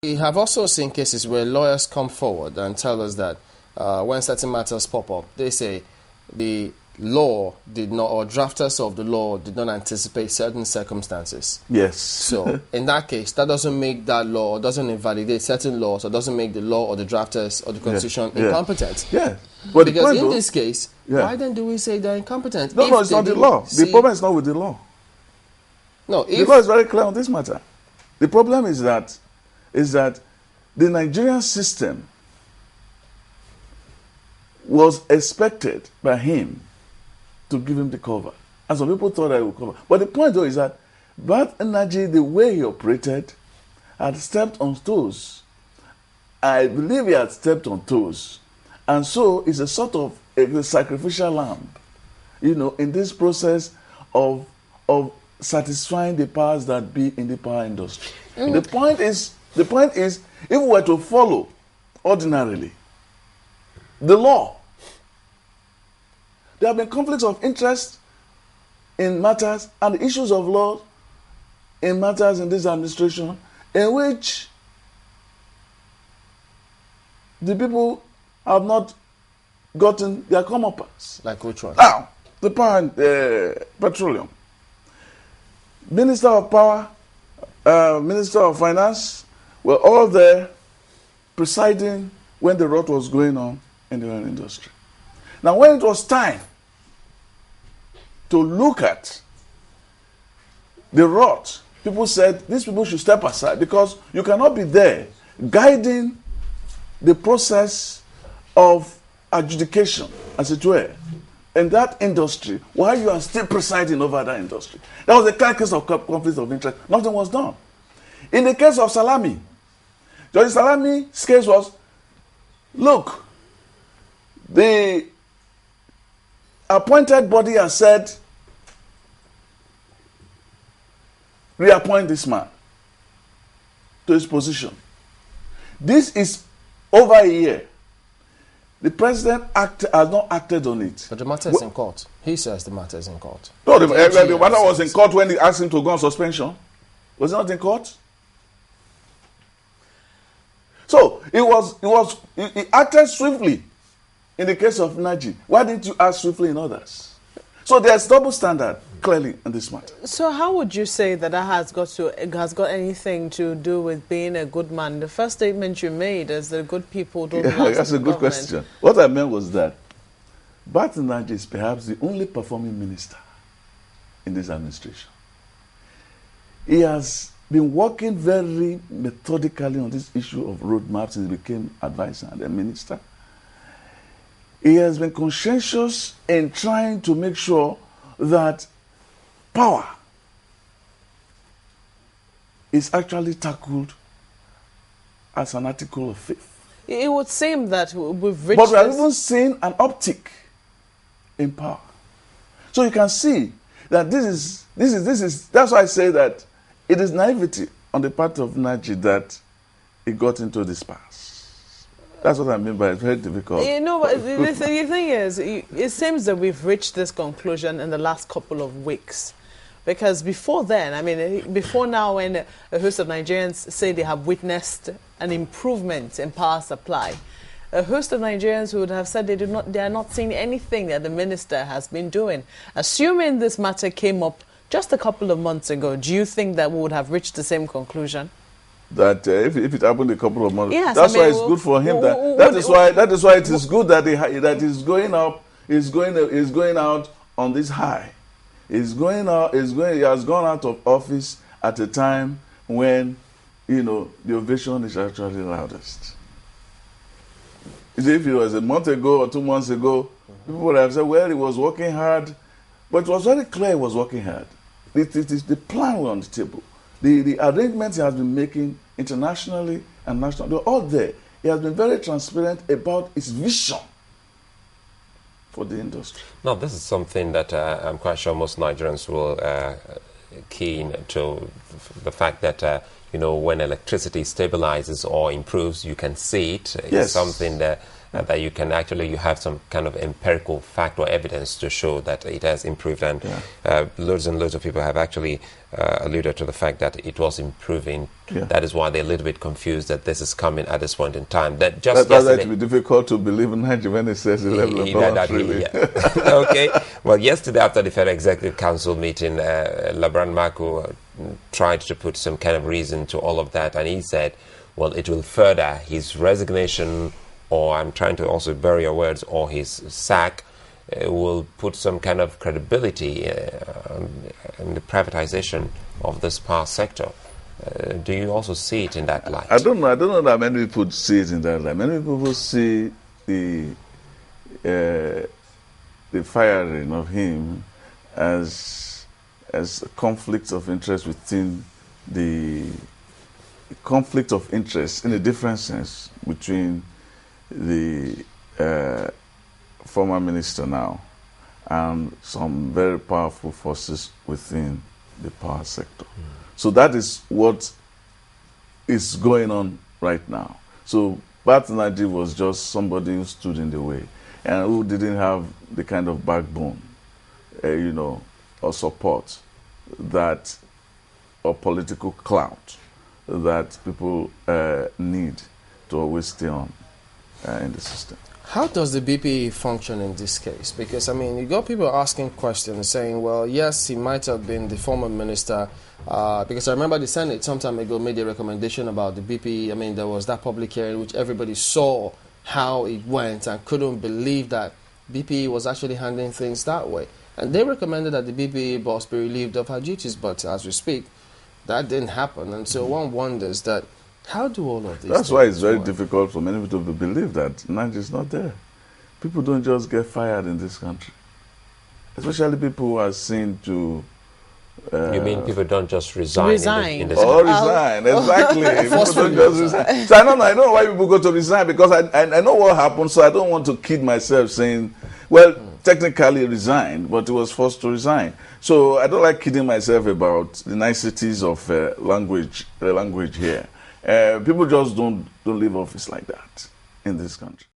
We have also seen cases where lawyers come forward and tell us that when certain matters pop up, they say the law did not, or drafters of the law did not anticipate certain circumstances. Yes. So in that case, that doesn't make that law, or doesn't invalidate certain laws, or doesn't make the law or the drafters or the constitution incompetent. Yeah. But because in this case, why then do we say they're incompetent? No, it's not the law. The problem is not with the law. No, the law is very clear on this matter. The problem is that the Nigerian system was expected by him to give him the cover. And some people thought I would cover. But the point though is that Barth Nnaji, the way he operated, had stepped on toes. I believe he had stepped on toes. And so it's a sort of a sacrificial lamb, in this process of satisfying the powers that be in the power industry. The point is, if we were to follow ordinarily the law, there have been conflicts of interest in matters and issues of law in matters in this administration in which the people have not gotten their comeuppance. Like which one? Now, the power and petroleum. Minister of Power, Minister of Finance were all there presiding when the rot was going on in the oil industry. Now, when it was time to look at the rot, people said these people should step aside because you cannot be there guiding the process of adjudication, as it were, in that industry while you are still presiding over that industry. That was a clear case of conflict of interest. Nothing was done. In the case of Salami, Judge Salami's case was, look, the appointed body has said, reappoint this man to his position. This is over a year. The president has not acted on it. But the matter is in court. He says the matter is in court. No, the matter was in court when he asked him to go on suspension. Was it not in court? So he acted swiftly in the case of Nnaji. Why didn't you act swiftly in others? So there's double standard clearly in this matter. So how would you say that has got anything to do with being a good man? The first statement you made is that good people don't last. That's a good question. What I meant was that Barth Nnaji is perhaps the only performing minister in this administration. He has been working very methodically on this issue of roadmaps since he became advisor and then minister. He has been conscientious in trying to make sure that power is actually tackled as an article of faith. It would seem that we've reached. But we have even seen an uptick in power. So you can see that this is that's why I say that it is naivety on the part of Nnaji that he got into this pass. That's what I mean by it's very difficult. But the thing is, it seems that we've reached this conclusion in the last couple of weeks. Because before then, before now, when a host of Nigerians say they have witnessed an improvement in power supply, a host of Nigerians would have said they are not seeing anything that the minister has been doing. Assuming this matter came up just a couple of months ago, do you think that we would have reached the same conclusion? That if it happened a couple of months, yes, that's why it's good for him. That is why it is good that he's going up, he's going out on this high. He has gone out of office at a time when the ovation is actually loudest. If it was a month ago or 2 months ago, people would have said, well, he was working hard, but it was very clear he was working hard. The plan was on the table. The arrangements he has been making internationally and nationally, they're all there. He has been very transparent about his vision for the industry. Now, this is something that I'm quite sure most Nigerians will keen to the fact that, when electricity stabilizes or improves, you can see it. It's Yes. something that that you can actually, you have some kind of empirical fact or evidence to show that it has improved. And loads and loads of people have actually alluded to the fact that it was improving. That is why they're a little bit confused that this is coming at this point in time. That just that's it will be difficult to believe in Nnaji when he says the level of balance, really. Okay. Well, yesterday after the Federal Executive Council meeting, Labrand Mako tried to put some kind of reason to all of that, and he said, well, it will further his resignation, or I'm trying to also bury your words, or his sack, will put some kind of credibility in the privatization of this power sector. Do you also see it in that light? I don't know that many people see it in that light. Many people see the firing of him as a conflict of interest within the conflict of interest in a different sense between the former minister now and some very powerful forces within the power sector. So that is what is going on right now. So Barth Nnaji was just somebody who stood in the way and who didn't have the kind of backbone, or support that, or political clout that people need to always stay on in the system. How does the BPE function in this case? Because, I mean, you got people asking questions saying, well, yes, he might have been the former minister, because I remember the Senate some time ago made a recommendation about the BPE. I mean, there was that public hearing which everybody saw how it went and couldn't believe that BPE was actually handling things that way. And they recommended that the BPE boss be relieved of her duties, but as we speak, that didn't happen. And so one wonders that, how do all of this? That's why it's very difficult for many people to believe that Nnaji is not there. People don't just get fired in this country. Especially people who are seen to... you mean people don't just resign? Resign. In the or resign, exactly. People don't just resign. So I don't know why people go to resign, because I know what happened, so I don't want to kid myself saying, well, technically resigned, but he was forced to resign. So I don't like kidding myself about the niceties of language here. People just don't leave office like that in this country.